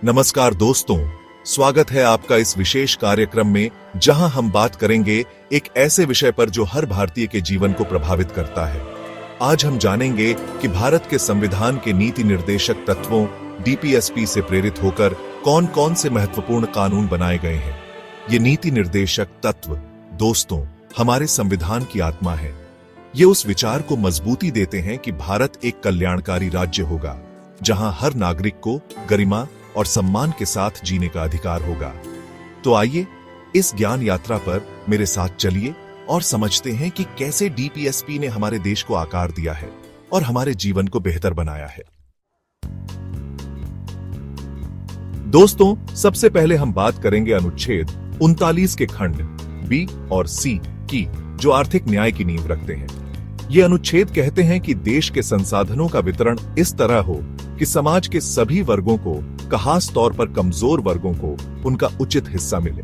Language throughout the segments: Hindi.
नमस्कार दोस्तों, स्वागत है आपका इस विशेष कार्यक्रम में जहां हम बात करेंगे एक ऐसे विषय पर जो हर भारतीय के जीवन को प्रभावित करता है। आज हम जानेंगे कि भारत के संविधान के नीति निर्देशक तत्वों डीपीएसपी से प्रेरित होकर कौन कौन से महत्वपूर्ण कानून बनाए गए हैं। ये नीति निर्देशक तत्व दोस्तों हमारे संविधान की आत्मा है। ये उस विचार को मजबूती देते हैं कि भारत एक कल्याणकारी राज्य होगा जहां हर नागरिक को गरिमा और सम्मान के साथ जीने का अधिकार होगा। तो आइए इस ज्ञान यात्रा पर मेरे साथ चलिए और समझते हैं कि कैसे डीपीएसपी ने हमारे देश को आकार दिया है और हमारे जीवन को बेहतर बनाया है। दोस्तों, सबसे पहले हम बात करेंगे अनुच्छेद 39 के खंड बी और सी की, जो आर्थिक न्याय की नींव रखते हैं। ये अनुच्छेद कहते हैं कि देश के संसाधनों का वितरण इस तरह हो कि समाज के सभी वर्गों को, खास तौर पर कमजोर वर्गों को, उनका उचित हिस्सा मिले।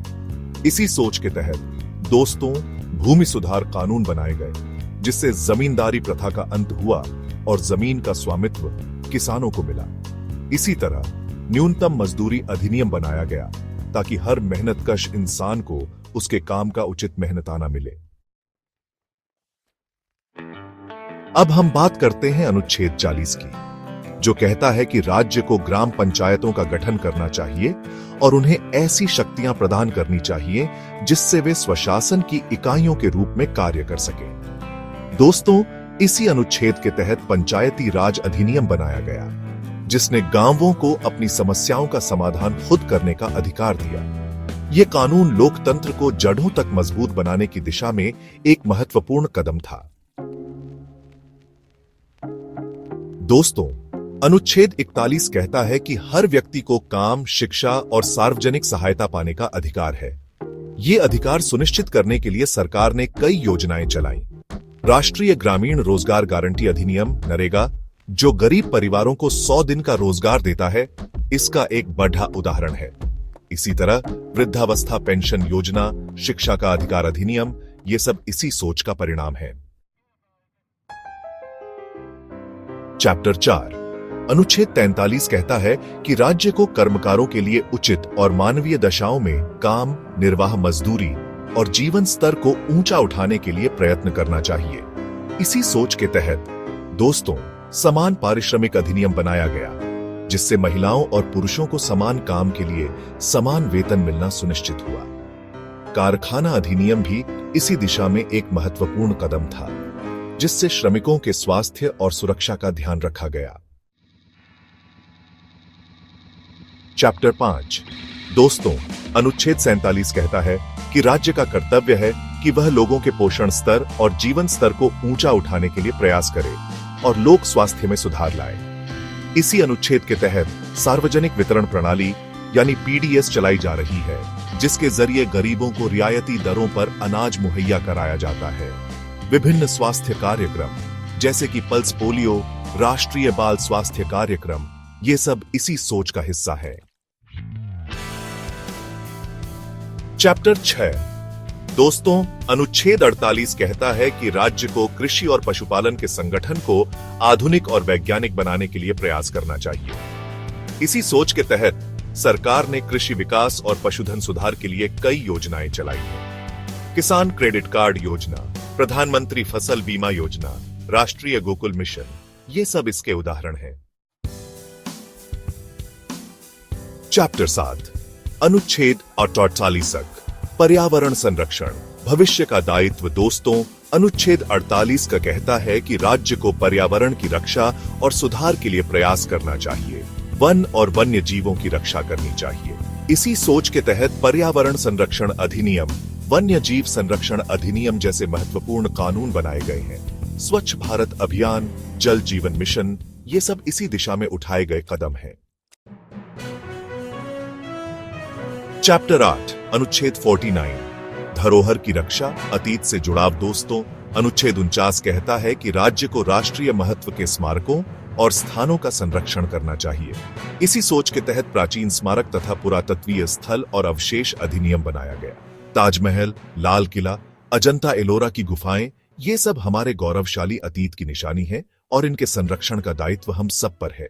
इसी सोच के तहत दोस्तों भूमि सुधार कानून बनाए गए, जिससे जमींदारी प्रथा का अंत हुआ और जमीन का स्वामित्व किसानों को मिला। इसी तरह न्यूनतम मजदूरी अधिनियम बनाया गया ताकि हर मेहनतकश इंसान को उसके काम का उचित मेहनताना मिले। अब हम बात करते हैं अनुच्छेद 40 की, जो कहता है कि राज्य को ग्राम पंचायतों का गठन करना चाहिए और उन्हें ऐसी शक्तियां प्रदान करनी चाहिए जिससे वे स्वशासन की इकाइयों के रूप में कार्य कर सकें। दोस्तों, इसी अनुच्छेद के तहत पंचायती राज अधिनियम बनाया गया, जिसने गांवों को अपनी समस्याओं का समाधान खुद करने का अधिकार दिया। यह कानून लोकतंत्र को जड़ों तक मजबूत बनाने की दिशा में एक महत्वपूर्ण कदम था। दोस्तों, अनुच्छेद 41 कहता है कि हर व्यक्ति को काम, शिक्षा और सार्वजनिक सहायता पाने का अधिकार है। ये अधिकार सुनिश्चित करने के लिए सरकार ने कई योजनाएं चलाईं। राष्ट्रीय ग्रामीण रोजगार गारंटी अधिनियम नरेगा, जो गरीब परिवारों को 100 दिन का रोजगार देता है, इसका एक बढ़ा उदाहरण है। इसी तरह वृद्धावस्था पेंशन योजना, शिक्षा का अधिकार अधिनियम, ये सब इसी सोच का परिणाम है। चैप्टर 4 अनुच्छेद 43 कहता है कि राज्य को कर्मकारों के लिए उचित और मानवीय दशाओं में काम, निर्वाह मजदूरी और जीवन स्तर को ऊंचा उठाने के लिए प्रयत्न करना चाहिए। इसी सोच के तहत दोस्तों समान पारिश्रमिक अधिनियम बनाया गया, जिससे महिलाओं और पुरुषों को समान काम के लिए समान वेतन मिलना सुनिश्चित हुआ। कारखाना अधिनियम भी इसी दिशा में एक महत्वपूर्ण कदम था, जिससे श्रमिकों के स्वास्थ्य और सुरक्षा का ध्यान रखा गया। चैप्टर 5 दोस्तों अनुच्छेद 47 कहता है कि राज्य का कर्तव्य है कि वह लोगों के पोषण स्तर और जीवन स्तर को ऊंचा उठाने के लिए प्रयास करे और लोक स्वास्थ्य में सुधार लाए। इसी अनुच्छेद के तहत सार्वजनिक वितरण प्रणाली यानी पीडीएस चलाई जा रही है, जिसके जरिए गरीबों को रियायती दरों पर अनाज मुहैया कराया जाता है। विभिन्न स्वास्थ्य कार्यक्रम जैसे कि पल्स पोलियो, राष्ट्रीय बाल स्वास्थ्य कार्यक्रम, ये सब इसी सोच का हिस्सा है। चैप्टर 6 दोस्तों अनुच्छेद 48 कहता है कि राज्य को कृषि और पशुपालन के संगठन को आधुनिक और वैज्ञानिक बनाने के लिए प्रयास करना चाहिए। इसी सोच के तहत सरकार ने कृषि विकास और पशुधन सुधार के लिए कई योजनाएं चलाई हैं। किसान क्रेडिट कार्ड योजना, प्रधानमंत्री फसल बीमा योजना, राष्ट्रीय गोकुल मिशन, ये सब इसके उदाहरण हैं। चैप्टर 7 अनुच्छेद 48 पर्यावरण संरक्षण भविष्य का दायित्व दोस्तों अनुच्छेद 48 का कहता है कि राज्य को पर्यावरण की रक्षा और सुधार के लिए प्रयास करना चाहिए। वन और वन्य जीवों की रक्षा करनी चाहिए। इसी सोच के तहत पर्यावरण संरक्षण अधिनियम, वन्य जीव संरक्षण अधिनियम जैसे महत्वपूर्ण कानून बनाए गए हैं। स्वच्छ भारत अभियान, जल जीवन मिशन, ये सब इसी दिशा में उठाए गए कदम हैं। चैप्टर 8 अनुच्छेद 49 धरोहर की रक्षा, अतीत से जुड़ाव दोस्तों अनुच्छेद 49 कहता है कि राज्य को राष्ट्रीय महत्व के स्मारकों और स्थानों का संरक्षण करना चाहिए। इसी सोच के तहत प्राचीन स्मारक तथा पुरातत्वीय स्थल और अवशेष अधिनियम बनाया गया। ताजमहल, लाल किला, अजंता एलोरा की गुफाएं, ये सब हमारे गौरवशाली अतीत की निशानी है और इनके संरक्षण का दायित्व हम सब पर है।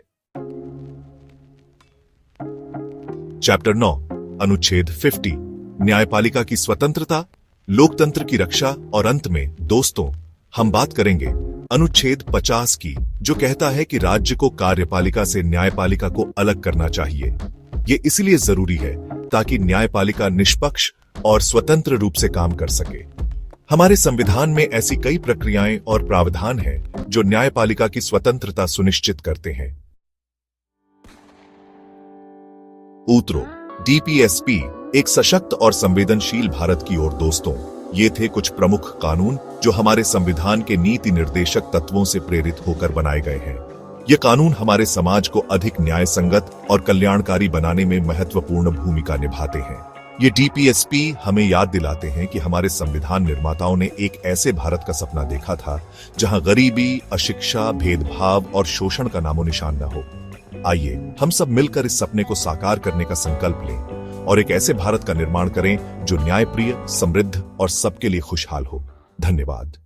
चैप्टर 9 अनुच्छेद 50 न्यायपालिका की स्वतंत्रता, लोकतंत्र की रक्षा और अंत में दोस्तों हम बात करेंगे अनुच्छेद 50 की, जो कहता है कि राज्य को कार्यपालिका से न्यायपालिका को अलग करना चाहिए। ये इसलिए जरूरी है ताकि न्यायपालिका निष्पक्ष और स्वतंत्र रूप से काम कर सके। हमारे संविधान में ऐसी कई प्रक्रियाएं और प्रावधान हैं जो न्यायपालिका की स्वतंत्रता सुनिश्चित करते हैं। उत्तरों डीपीएसपी एक सशक्त और संवेदनशील भारत की ओर दोस्तों, ये थे कुछ प्रमुख कानून जो हमारे संविधान के नीति निर्देशक तत्वों से प्रेरित होकर बनाए गए हैं। ये कानून हमारे समाज को अधिक न्याय संगत और कल्याणकारी बनाने में महत्वपूर्ण भूमिका निभाते हैं। ये डीपीएसपी हमें याद दिलाते हैं कि हमारे संविधान निर्माताओं ने एक ऐसे भारत का सपना देखा था जहां गरीबी, अशिक्षा, भेदभाव और शोषण का नामो निशान न हो। आइए हम सब मिलकर इस सपने को साकार करने का संकल्प लें और एक ऐसे भारत का निर्माण करें जो न्यायप्रिय, समृद्ध और सबके लिए खुशहाल हो। धन्यवाद।